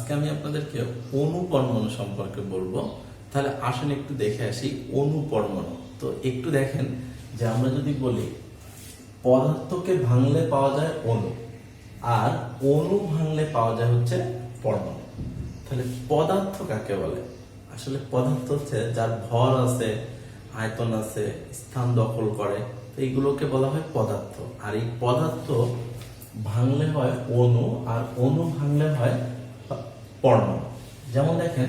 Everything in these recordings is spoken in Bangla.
আজকে আমি আপনাদেরকে অণু পরমাণু সম্পর্কে বলবো। তাহলে আসেন একটু দেখে আসি অণু পরমাণু। তো একটু দেখেন যে আমরা যদি বলি পদার্থকে ভাঙলে পাওয়া যায় অণু, আর অণু ভাঙলে পাওয়া যায় হচ্ছে পরমাণু। তাহলে পদার্থ কাকে বলে? আসলে পদার্থ হচ্ছে যার ভর আছে, আয়তন আছে, স্থান দখল করে, তো এইগুলোকে বলা হয় পদার্থ। আর এই পদার্থ ভাঙলে হয় অণু, আর অণু ভাঙলে হয় পরমাণু। যেমন দেখেন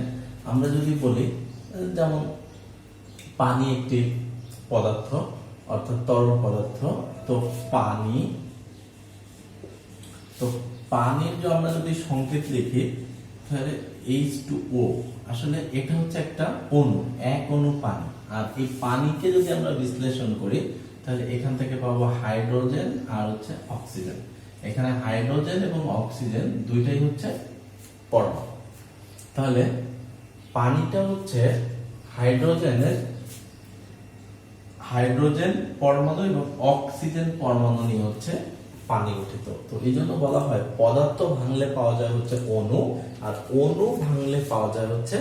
আমরা যদি বলি, যেমন পানি একটি পদার্থ, অর্থাৎ তরল পদার্থ। তো পানির যে আমরা যদি সংকেত লিখি তাহলে H2O, আসলে এটা হচ্ছে একটা অণু, এক অণু পানি। আর এই পানিকে যদি আমরা বিশ্লেষণ করি তাহলে এখান থেকে পাবো হাইড্রোজেন আর হচ্ছে অক্সিজেন। এখানে হাইড্রোজেন এবং অক্সিজেন দুইটাই হচ্ছে পরমাণু। তাহলে পানিটা হচ্ছে হাইড্রোজেন পরমাণু এবং অক্সিজেন পরমাণু নিয়ে হচ্ছে পানি গঠিত। তো এই জন্য বলা হয় পদার্থ ভাঙলে পাওয়া যায় হচ্ছে অণু, আর অণু ভাঙলে পাওয়া যায় হচ্ছে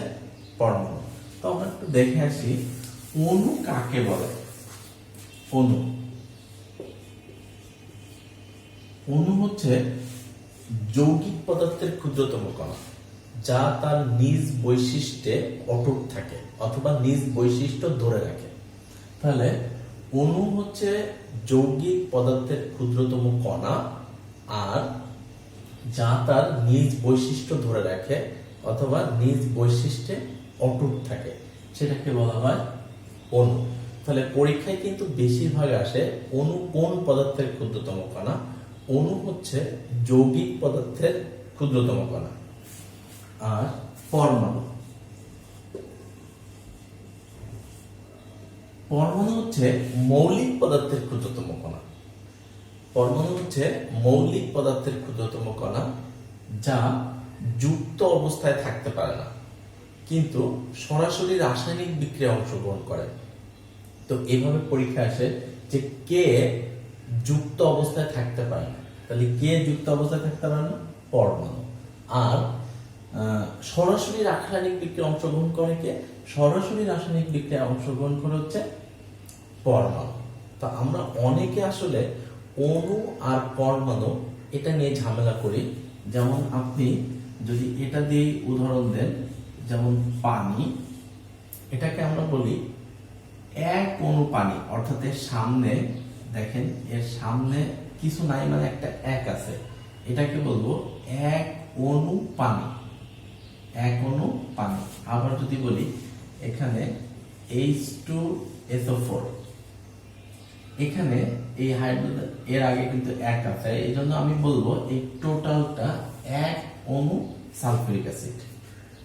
পরমাণু। তো আমরা একটু দেখে আসি অণু কাকে বলে। অণু হচ্ছে যৌগিক পদার্থের ক্ষুদ্রতম কণা, যা তার নিজ বৈশিষ্ট্যে অটুট থাকে অথবা নিজ বৈশিষ্ট্য ধরে রাখে। তাহলে অণু হচ্ছে যৌগিক পদার্থের ক্ষুদ্রতম কণা, আর যা তার নিজ বৈশিষ্ট্য ধরে রাখে অথবা নিজ বৈশিষ্ট্যে অটুট থাকে, সেটাকে বলা হয় অণু। তাহলে পরীক্ষায় কিন্তু বেশিরভাগ আসে অণু কোন পদার্থের ক্ষুদ্রতম কণা। অণু হচ্ছে যৌগিক পদার্থের ক্ষুদ্রতম কণা। আর পরমাণু হচ্ছে মৌলিক পদার্থের ক্ষুদ্রতম কণা। যা যুক্ত অবস্থায় থাকতে পারে না, কিন্তু সরাসরি রাসায়নিক বিক্রিয়ায় অংশগ্রহণ করে। তো এইভাবে পরীক্ষা আসে যে কে যুক্ত অবস্থায় থাকতে পারে না। তাহলে কে যুক্ত অবস্থায় থাকতে পারে না? পরমাণু। আর সরাসরি রাসায়নিক বিক্রিয়ায় অংশগ্রহণ করে কে? সরাসরি রাসায়নিক বিক্রিয়ায় অংশগ্রহণ করে হচ্ছে পরমাণু। তো আমরা অনেকে আসলে অণু আর পরমাণু এটা নিয়ে ঝামেলা করি। যেমন আপনি যদি এটা দিয়ে উদাহরণ দেন, যেমন পানি, এটাকে আমরা বলি এক অণু পানি, অর্থাৎ এর সামনে দেখেন, এর সামনে কিছু নাই, মানে একটা এক আছে, এটাকে বলবো এক অণু পানি। আবার যদি বলি এখানে H2SO4, এখানে এই হাইড্রোজেন এর আগে কিন্তু এক আছে, এই জন্য আমি বলবো এই টোটালটা এক অণু সালফিউরিক অ্যাসিড।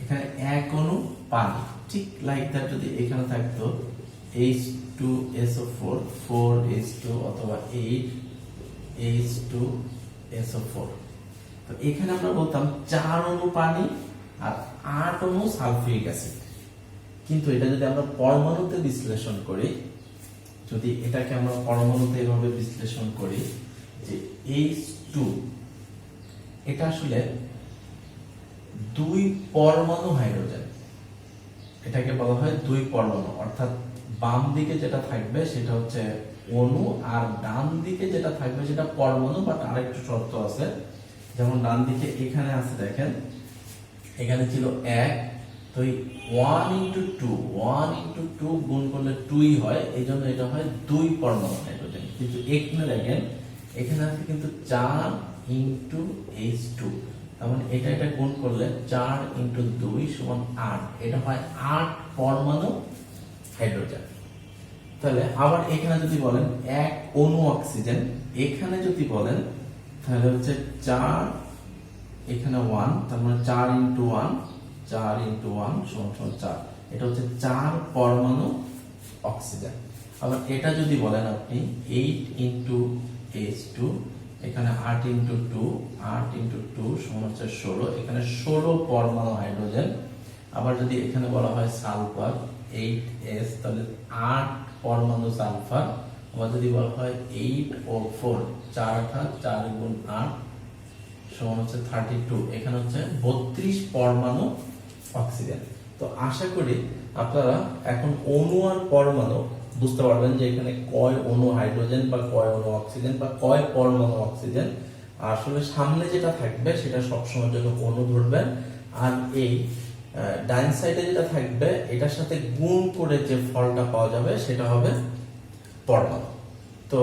এখানে এক অণু পানি। ঠিক লাইক দ্যাট যদি এখানে থাকতো H2SO4, 4H2 অথবা 8H2SO4, তো এখানে আমরা বলতাম 4 অণু পানি আর 8 অণু সালফিউরিক অ্যাসিড। কিন্তু এটা যদি আমরা পরমাণুতে বিশ্লেষণ করি, যদি এটাকে আমরা পরমাণুতে এভাবে বিশ্লেষণ করি যে H2, এটা আসলে 2 পরমাণু হাইড্রোজেন, এটাকে বলা হয় 2 পরমাণু। অর্থাৎ বাম দিকে যেটা থাকবে সেটা হচ্ছে অণু, আর ডান দিকে যেটা থাকবে সেটা পরমাণু। বাট আরেকটু শর্ত আছে, যেমন ডান দিকে এখানে আছে, দেখেন এখানে ছিল 1, তো 1 into 2 গুণ করলে 2ই হয়, এই জন্য এটা হয় 2 পরমাণু হাইড্রোজেন। কিন্তু এখানে দেখেন এখানে আছে কিন্তু 4 into H2, তার মানে এটা গুণ করলে 4 into 2 সমান 8, এটা হয় 8 পরমাণু হাইড্রোজেন। তাহলে আবার এখানে যদি বলেন এক অণু অক্সিজেন, এখানে যদি বলেন তাহলে হচ্ছে 4, এখানে 1, তার মানে 4 into 1 সমান 4, এটা হচ্ছে 4 পরমাণু অক্সিজেন। আবার এটা যদি বলেন আপনি 8 into H2, এখানে 8 into 2 সমান হচ্ছে 16, এখানে 16 পরমাণু হাইড্রোজেন। আবার যদি এখানে বলা হয় সালফার 8S, তাহলে 8 পরমাণু সালফার। আবার যদি বলা হয় 8O4, 4 গুণ 8 সমান হচ্ছে 32, এখানে হচ্ছে 32 পরমাণু অক্সিজেন। তো আশা করি আপনারা এখন অণু আর পরমাণু বুঝতে পারবেন যে এখানে কয় অণু হাইড্রোজেন বা কয় অণু অক্সিজেন বা কয় পরমাণু অক্সিজেন। আসলে সামনে যেটা থাকবে সেটা সবসময়ের জন্য অণু ধরবেন, আর এই ডাইন সাইডে যেটা থাকবে এটার সাথে গুণ করে যে ফলটা পাওয়া যাবে সেটা হবে পরমাণু। তো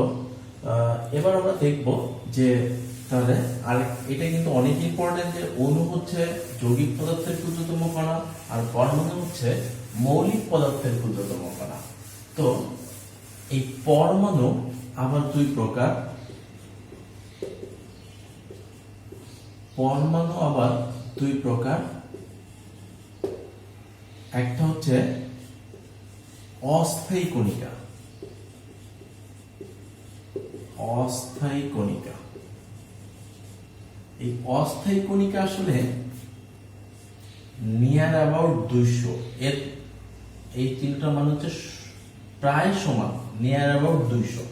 এবার আমরা দেখব যে তাহলে আর এটা কিন্তু অনেক ইম্পর্টেন্ট যে অণু হচ্ছে যৌগিক পদার্থের ক্ষুদ্রতম কণা আর পরমাণু হচ্ছে মৌলিক পদার্থের ক্ষুদ্রতম কণা। তো এই পরমাণু আবার দুই প্রকার, পরমাণু আবার দুই প্রকার। একটা হচ্ছে অস্থায়ী কণিকা, অস্থায়ী কণিকা। এই অস্থায়ী কণিকা আসলে নিয়ার অ্যাবাউট 200, এর এই তিনটা মান হচ্ছে প্রায় সমান, নিয়ার অ্যাবাউট 200।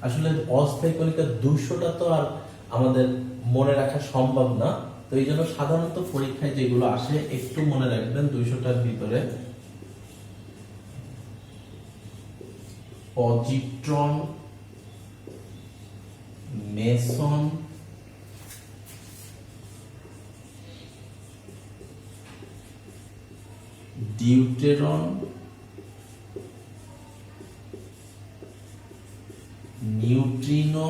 আসলে অস্থায়ী কণিকা 200টা তো আর আমাদের মনে রাখা সম্ভব না, তো এই জন্য সাধারণত পরীক্ষায় যেগুলো আসে একটু মনে রাখবেন 200টার ভিতরে positron, Mason, deuteron, neutrino,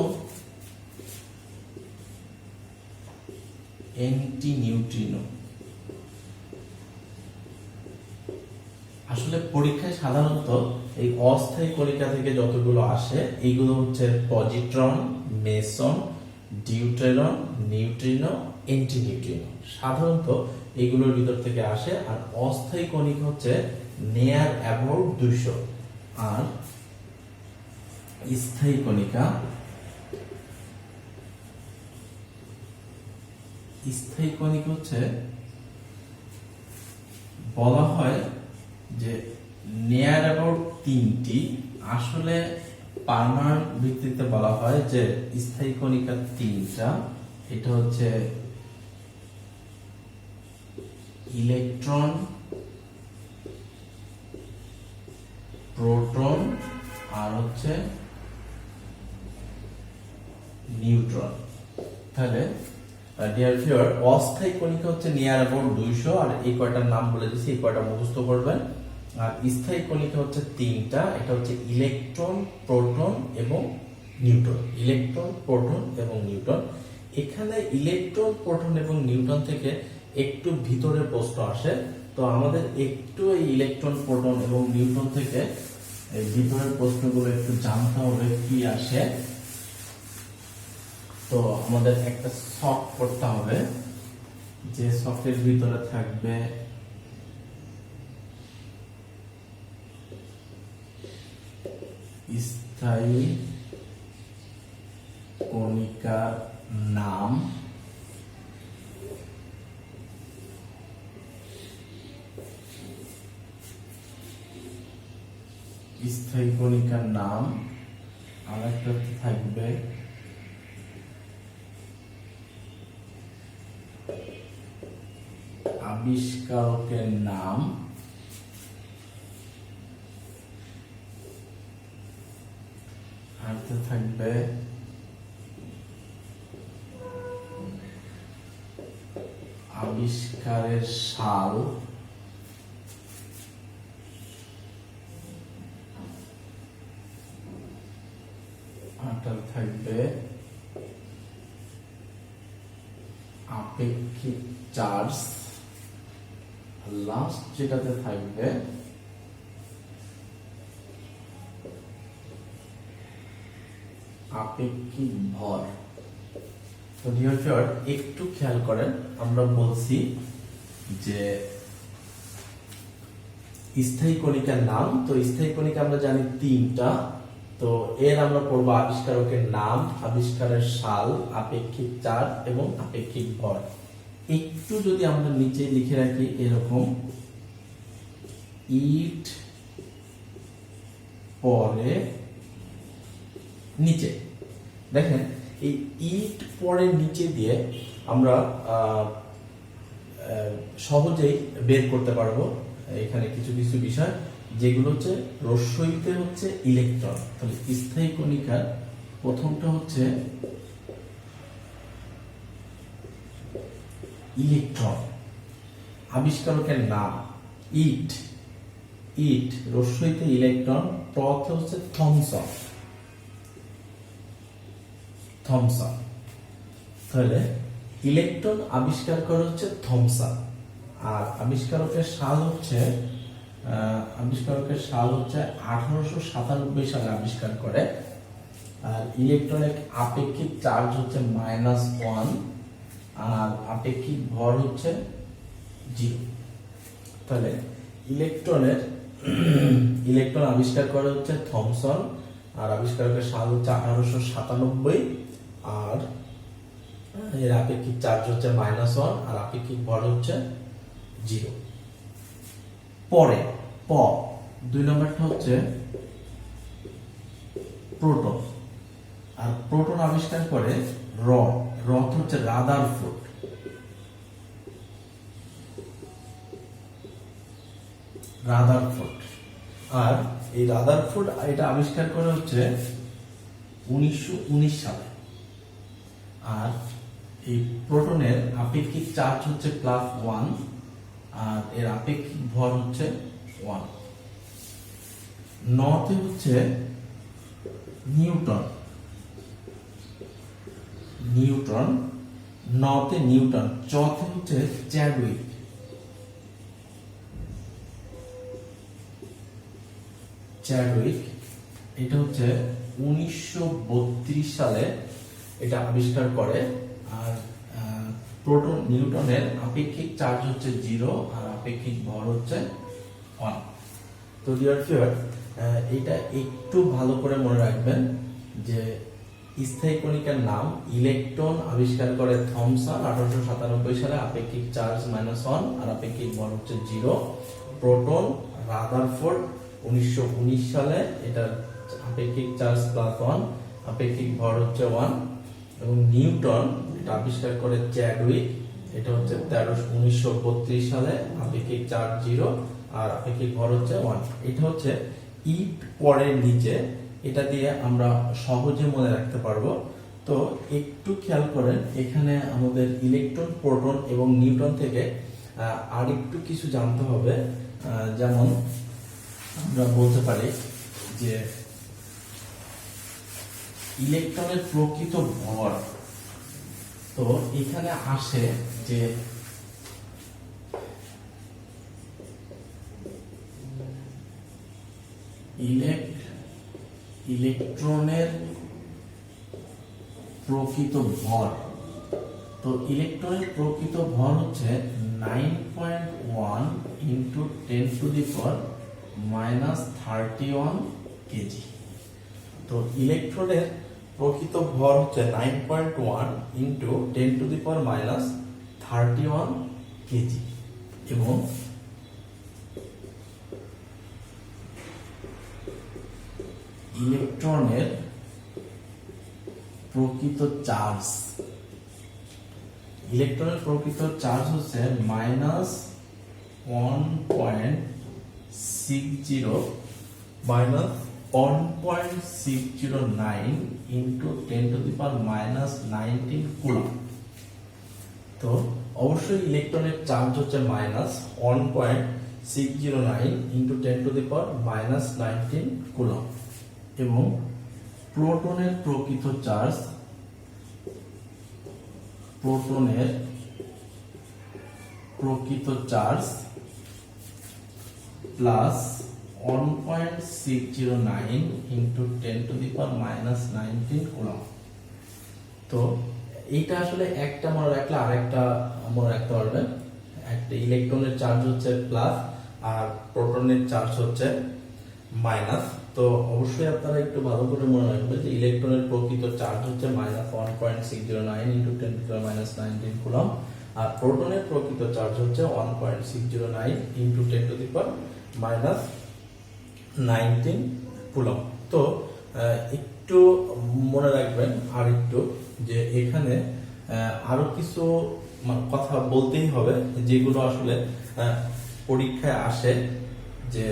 anti neutrino. আসলে পরীক্ষায় সাধারণত এই অস্থায়ী কণিকা থেকে যতগুলো আসে এইগুলো হচ্ছে positron, Mason, deuteron, neutrino, anti neutrino. সাধারণত এইগুলোর ভিতর থেকে আসে। আর অস্থায়ী কণিকা হচ্ছে নিয়ার অ্যাবাউট 200, আর স্থায়ী কণিকা, স্থায়ী কণিকা হচ্ছে বলা হয় যে নিয়ার অ্যাবাউট 3টি। আসলে পারমাণবিক ভিত্তিতে বলা হয় যে স্থায়ী কণিকা 3টা। এটা হচ্ছে ইলেকট্রন, প্রোটন আর হচ্ছে নিউট্রন। তাহলে ডিয়ার ভিউয়ার, অস্থায়ী কণিকা হচ্ছে নিয়ার অ্যাবাউট 200, আর এই কয়টার নাম বলে দিচ্ছি, এই কয়টা মুখস্থ করবেন। আর স্থায়ী কণিকা হচ্ছে 3টা, এটা হচ্ছে ইলেকট্রন, প্রোটন এবং নিউট্রন। ইলেকট্রন, প্রোটন এবং নিউট্রন। এখানে ইলেকট্রন, প্রোটন এবং নিউট্রন থেকে একটু ভিতরে প্রশ্ন আসে, তো আমাদের একটু এই ইলেকট্রন, প্রোটন এবং নিউট্রন থেকে এই ভিতরের প্রশ্নগুলো একটু জানতে হবে কি আসে। তো আমাদের একটা শক করতে হবে, যে শকের ভিতরে থাকবে স্থায়ী কণিকার নাম, স্থায়ী কণিকার নাম, আর একটা থাকবে আবিষ্কারকের নাম, আর থাকবে আবিষ্কারের সাল, আর থাকবে আপেক্ষিক চার্জ, লাস্ট যেটাতে থাকবে আপেক্ষিক ভর। তো ডিয়ার ভিউয়ার, একটু খেয়াল করেন, আমরা বলছি যে স্থায়ী কণিকার নাম, তো স্থায়ী কণিকা আমরা জানি 3টা। তো এর আমরা পড়বো আবিষ্কারকের নাম, আবিষ্কারের সাল, আপেক্ষিক চার্জ এবং আপেক্ষিক ভর। একটু যদি আমরা নিচে লিখে রাখি এরকম, ইট পরে নিচে, দেখেন এই ইট পরে নিচে দিয়ে আমরা সহজেই বের করতে পারবো এখানে কিছু কিছু বিষয়, যেগুলো হচ্ছে রস্যইতে হচ্ছে ইলেকট্রন। তাহলে স্থায়ী কণিকার প্রথমটা হচ্ছে ইলেকট্রন, আবিষ্কারকের নাম ইট, রস্যইতে ইলেকট্রন, প্রথ হচ্ছে থমসন। তাহলে ইলেকট্রন আবিষ্কার করে হচ্ছে থমসন, আর আবিষ্কারকের সাল হচ্ছে 1897 সালে আবিষ্কার করে। আর ইলেকট্রনের আপেক্ষিক চার্জ হচ্ছে -1 আর আপেক্ষিক ভর হচ্ছে 0। তাহলে ইলেকট্রন আবিষ্কার করে হচ্ছে থমসন, আর আবিষ্কারকের সাল হচ্ছে 1897, আর এর আপেক্ষিক চার্জ হচ্ছে -1 আর আপেক্ষিক ভর হচ্ছে 0। পরে 2 নম্বরটা হচ্ছে প্রোটন, আর প্রোটন আবিষ্কার করে রথ হচ্ছে রাদারফোর্ড। আর এই রাদারফোর্ড এটা আবিষ্কার করে হচ্ছে 1919 সালে। আর এই প্রোটনের আপেক্ষিক চার্জ হচ্ছে +1 আর এর আপেক্ষিক ভর হচ্ছে 1। নতে হচ্ছে নিউটন, নতে নিউটন। চতে হচ্ছে চ্যাডউইক। এটা হচ্ছে 1932 সালে এটা আবিষ্কার করে। আর প্রোটন নিউটনের আপেক্ষিক চার্জ হচ্ছে 0 আর আপেক্ষিক ভর হচ্ছে 1। তো ডিয়ার ফ্রেন্ড, এটা একটু ভালো করে মনে রাখবেন যে স্থায়ী কণিকার নাম ইলেকট্রন আবিষ্কার করে থমসন 1897 সালে, আপেক্ষিক চার্জ -1 আর আপেক্ষিক ভর হচ্ছে 0। প্রোটন রাদারফোর্ড 1919 সালে, এটা আপেক্ষিক চার্জ +1, আপেক্ষিক ভর হচ্ছে 1। এবং নিউটন এটা আবিষ্কার করে চ্যাডউইক, এটা হচ্ছে 1932 সালে, আপেক্ষিক চার্জ 0 আর আপেক্ষিক ভর হচ্ছে 1। এটা হচ্ছে ইট পরের নিচে, এটা দিয়ে আমরা সহজে মনে রাখতে পারবো। তো একটু খেয়াল করেন, এখানে আমাদের ইলেকট্রন, প্রোটন এবং নিউটন থেকে আরেকটু কিছু জানতে হবে। যেমন আমরা বলতে পারি যে ইলেকট্রনের প্রকৃত ভর, তো এখানে আসে যে ইলেকট্রনের প্রকৃত ভর, তো ইলেকট্রনের প্রকৃত ভর হচ্ছে 9.1 × 10⁻³ কেজি। তো ইলেকট্রনের প্রকৃত ভর হচ্ছে 9.1 × 10⁻³ কেজি। এবং ইলেকট্রনের প্রকৃত চার্জ হচ্ছে -1.60 1.609 × 10⁻19 কুলম। তো অবশ্যই ইলেকট্রনের চার্জ হচ্ছে -1.609 × 10⁻19 কুলম। এবং প্রোটনের প্রকৃত চার্জ প্লাস 1.609 × 10⁻19 কুলম। তো এইটা আসলে একটা মনে রাখলে আরেকটা মনে রাখতে পারবেন। একটা ইলেকট্রনের চার্জ হচ্ছে প্লাস আর প্রোটনের চার্জ হচ্ছে মাইনাস। তো অবশ্যই আপনারা একটু ভালো করে মনে রাখবেন যে ইলেকট্রনের প্রকৃত চার্জ হচ্ছে -1.609 × 10⁻19 কুলম, আর প্রোটনের প্রকৃত চার্জ হচ্ছে 1.609 × 10⁻19 কুলম। তো একটু মনে রাখবেন আর একটু যে এখানে আরো কিছু কথা বলতেই হবে যেগুলো আসলে পরীক্ষায় আসে, যে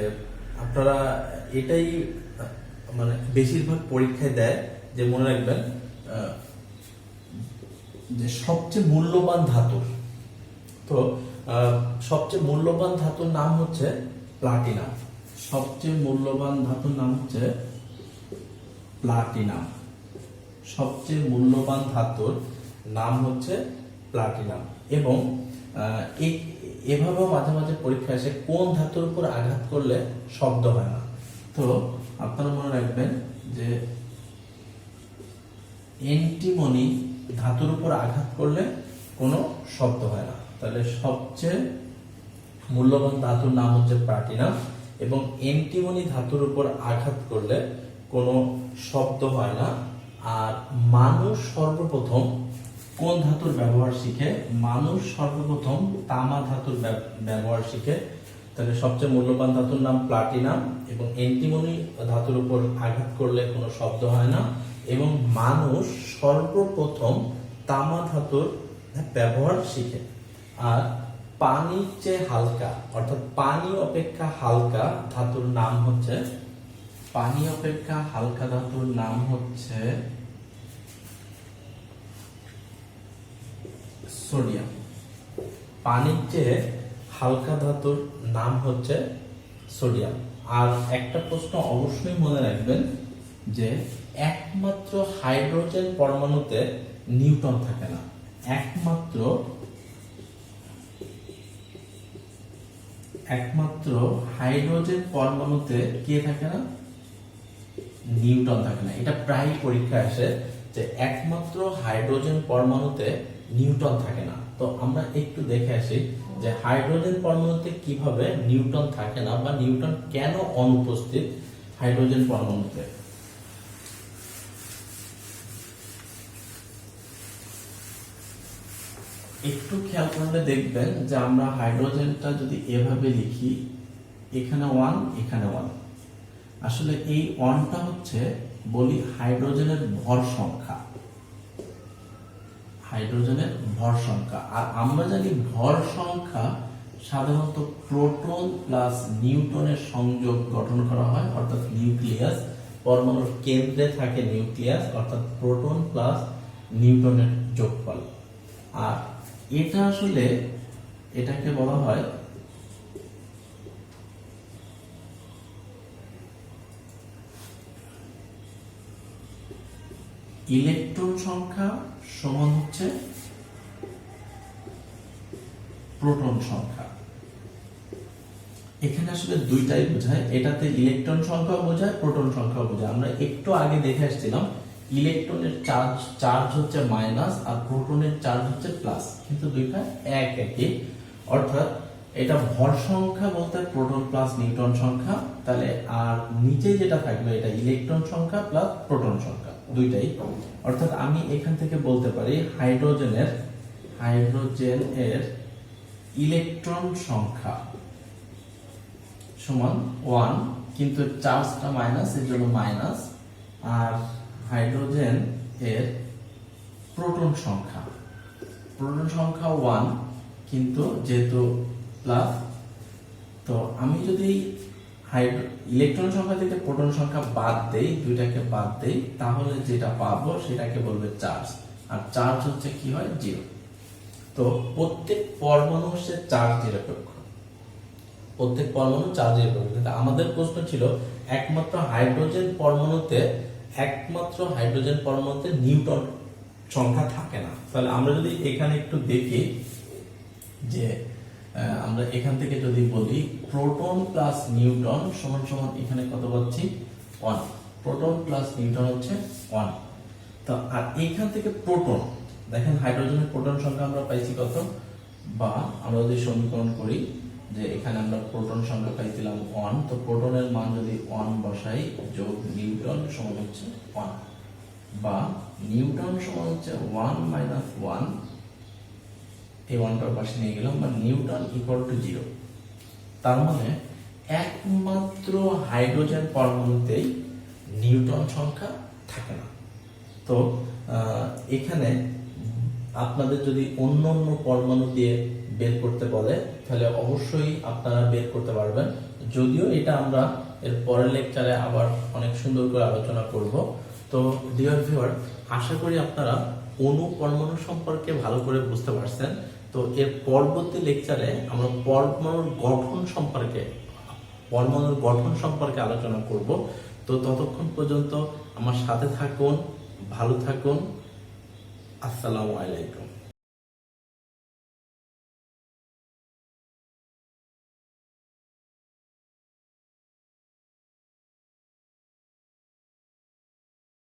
আপনারা এটাই মানে বেশিরভাগ পরীক্ষায় দেয়, যে মনে রাখবেন যে সবচেয়ে মূল্যবান ধাতুর, তো সবচেয়ে মূল্যবান ধাতুর নাম হচ্ছে প্লাটিনাম। সবচেয়ে মূল্যবান ধাতুর নাম হচ্ছে প্লাটিনাম। সবচেয়ে মূল্যবান ধাতুর নাম হচ্ছে প্লাটিনাম। এবং এভাবেও মাঝে মাঝে পরীক্ষা আসে কোন ধাতুর উপর আঘাত করলে শব্দ হয় না। তো আপনারা মনে রাখবেন যে অ্যান্টিমনি ধাতুর উপর আঘাত করলে কোনো শব্দ হয় না। তাহলে সবচেয়ে মূল্যবান ধাতুর নাম হচ্ছে প্লাটিনাম, এবং অ্যান্টিমনি ধাতুর উপর আঘাত করলে কোনো শব্দ হয় না। আর মানুষ সর্বপ্রথম কোন ধাতুর ব্যবহার শিখে? মানুষ সর্বপ্রথম তামা ধাতুর ব্যবহার শিখে। তাহলে সবচেয়ে মূল্যবান ধাতুর নাম প্লাটিনাম, এবং অ্যান্টিমনি ধাতুর উপর আঘাত করলে কোনো শব্দ হয় না, এবং মানুষ সর্বপ্রথম তামা ধাতুর ব্যবহার শিখে। আর পানির চেয়ে হালকা, অর্থাৎ পানি অপেক্ষা হালকা ধাতুর নাম হচ্ছে, পানি অপেক্ষা হালকা ধাতুর নাম হচ্ছে সোডিয়াম। পানির চেয়ে হালকা ধাতুর নাম হচ্ছে সোডিয়াম। আর একটা প্রশ্ন অবশ্যই মনে রাখবেন যে একমাত্র হাইড্রোজেন পরমাণুতে নিউটন থাকে না। একমাত্র হাইড্রোজেন পরমাণুতে কে থাকে না? নিউটন থাকে না। এটা প্রায় পরীক্ষায় আসে যে একমাত্র হাইড্রোজেন পরমাণুতে নিউটন থাকে না। তো আমরা একটু দেখে আসি যে হাইড্রোজেন পরমাণুতে কিভাবে নিউটন থাকে না, বা নিউটন কেন অনুপস্থিত হাইড্রোজেন পরমাণুতে। একটু খেয়াল করলে দেখবেন যে আমরা হাইড্রোজেনটা যদি এভাবে লিখি, এখানে 1 এখানে 1, আসলে এই 1টা হচ্ছে বলি হাইড্রোজেনের ভর সংখ্যা। হাইড্রোজেনের ভর সংখ্যা। আর আমরা জানি ভর সংখ্যা সাধারণত প্রোটন প্লাস নিউটনের সংযোগ গঠন করা হয়, অর্থাৎ নিউক্লিয়াস। পরমাণুর কেন্দ্রে থাকে নিউক্লিয়াস, অর্থাৎ প্রোটন প্লাস নিউটনের যোগফল। আর এটা আসলে এটাকে বলা হয় ইলেকট্রন সংখ্যা সমান হচ্ছে প্রোটন সংখ্যা। এখানে আসলে দুইটাই বোঝায়, এটাতে ইলেকট্রন সংখ্যা বোঝায়, প্রোটন সংখ্যা বোঝায়। আমরা একটু আগে দেখে আসছিলাম ইলেকট্রনের চার্জ হচ্ছে মাইনাস আর প্রোটনের চার্জ হচ্ছে প্লাস, কিন্তু দুইটা একই। অর্থাৎ এটা ভর সংখ্যা বলতে প্রোটন প্লাস নিউটন সংখ্যা, তাহলে আর নিচে যেটা থাকবে এটা ইলেকট্রন সংখ্যা প্লাস প্রোটন সংখ্যা, দুইটাই। অর্থাৎ আমি এখান থেকে বলতে পারি হাইড্রোজেনের ইলেকট্রন সংখ্যা সমান 1, কিন্তু চার্জটা মাইনাস, এর জন্য মাইনাস। আর হাইড্রোজেন এর প্রোটন সংখ্যা 1, কিন্তু যেহেতু প্লাস, তো আমি যদি ইলেকট্রন সংখ্যা থেকে প্রোটন সংখ্যা বাদ দেই, দুইটাকে বাদ দেই, তাহলে যেটা পাবো সেটাকে বলবে চার্জ। আর চার্জ হচ্ছে কি হয়? 0। তো প্রত্যেক পরমাণু হচ্ছে চার্জ নিরপেক্ষ। প্রত্যেক পরমাণু চার্জ নিরপেক্ষ। কিন্তু আমাদের প্রশ্ন ছিল একমাত্র হাইড্রোজেন পরমাণুতে নিউটন সংখ্যা থাকে না। তাহলে আমরা যদি এখানে একটু দেখি যে আমরা এখান থেকে যদি বলি প্রোটন প্লাস নিউটন সমান সমান, এখানে কত পাচ্ছি? 1। প্রোটন প্লাস নিউটন হচ্ছে 1। তো আর এখান থেকে প্রোটন, দেখেন হাইড্রোজেনের প্রোটন সংখ্যা আমরা পাইছি কত? বা আমরা যদি সমীকরণ করি যে এখানে আমরা প্রোটন সংখ্যা পাইছিলাম 1, তো প্রোটনের মান যদি 1 বসাই যোগ নিউটন সমান হচ্ছে 1, বা নিউটন সমান হচ্ছে 1 মাইনাস 1, এই 1টার পাশে নিয়ে গেলাম, বা নিউটন ইকুয়াল টু 0। তার মানে একমাত্র হাইড্রোজেন পরমাণুতেই নিউটন সংখ্যা থাকে না। তো এখানে আপনাদের যদি অন্য অন্য পরমাণু দিয়ে বের করতে বলে তাহলে অবশ্যই আপনারা বের করতে পারবেন। যদিও এটা আমরা এর পরের লেকচারে আবার অনেক সুন্দর করে আলোচনা করব। তো ডিয়ার ভিউয়ার, আশা করি আপনারা অণু পরমাণু সম্পর্কে ভালো করে বুঝতে পারছেন। তো এর পরবর্তী লেকচারে আমরা পরমাণুর গঠন সম্পর্কে আলোচনা করব। তো ততক্ষণ পর্যন্ত আমার সাথে থাকুন, ভালো থাকুন। আসসালামু আলাইকুম।